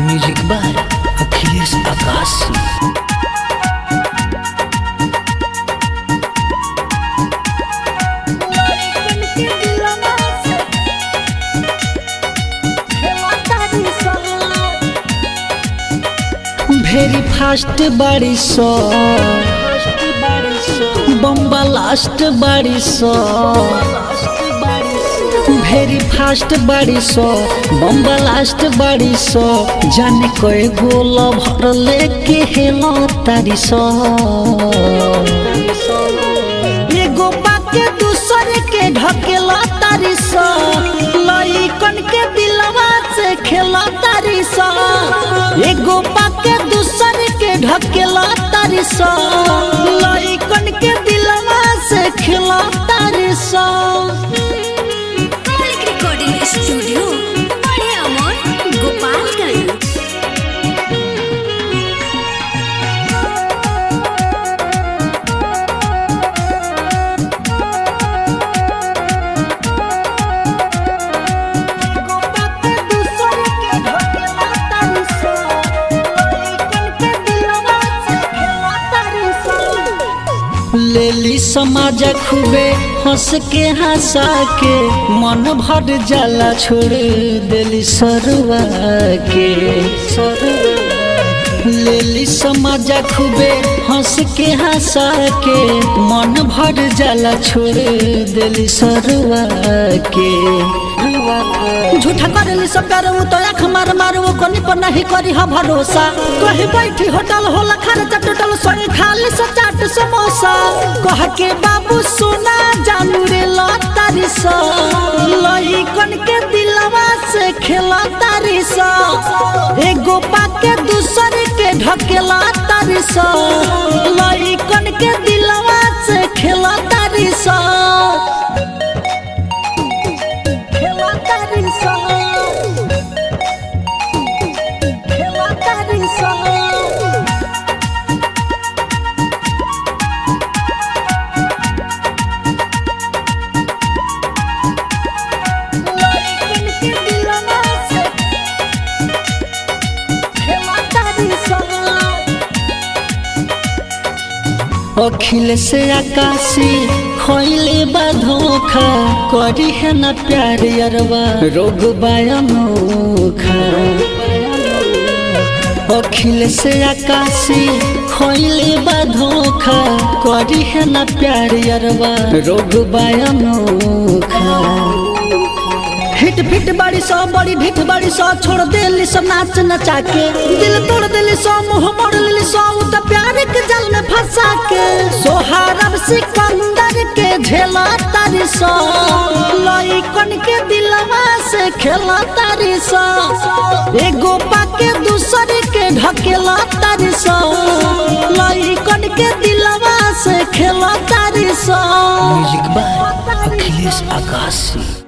Music by Akhilesh आकाशी। भेरी fast बाड़ी सो बम्बा लास्ट बाड़ी सो भेरी फास्ट बाड़ी सो बम्बा लास्ट बाड़ी सो जाने कोई गोल भर लेके हेलो तारी सो एगो पाके दूसरे के ढकेला तारी सो लइकन के दिलवा से खेला तारी सो एगो पाके दूसरे के ढकेला तारी सो लइकन के दिलवा से खेला तारी सो। स्टूडियो बड़े अमर गोपालगंज। लेली समाज खूबे हंस के हंसा के मन भर जाला छोड़ देली सरुआ के लेली समाज खूबे हंस के हंसा के मन भर जाला छोड़ देली सरुआ के झूठा करेली सब प्यार तो आँख मार मार वो कोनी पर नहीं करी हा भरोसा कहीं बैठी होटल होला खर्चा टोटल सोई खाली से चाट समोसा कह के बाबू सोना जानू रे तारी सो लइकन के दिलवा से खेला तारी सो एगो पाके दूसरे के ढकेला तारी सो लइकन के दिलवा से खेला तारी सो अखिलेश आकाशी खोइले बा धोखा करी है न प्यार अरवा रोग बायनोखा अखिलेश आकाशी खोइले बा धोखा करी है न प्यार अरवा रोग बायनोखा हिट फिट बाड़ी सो बड़ी ढिठ बाड़ी सो छोड़ देली सो नाच नचा के दिल तोड़ देली सो मुंह मोड़ लेली सो तो प्यार के जाल में फंसा के सोहारब सिकंदर के झेला तारी सो लइकन के दिलवा से खेला तारी सो एगो पाके दूसरे के ढकेला तारी सो लइकन के दिलवा से खेला तारी सो। Music by Akhilesh Akashi.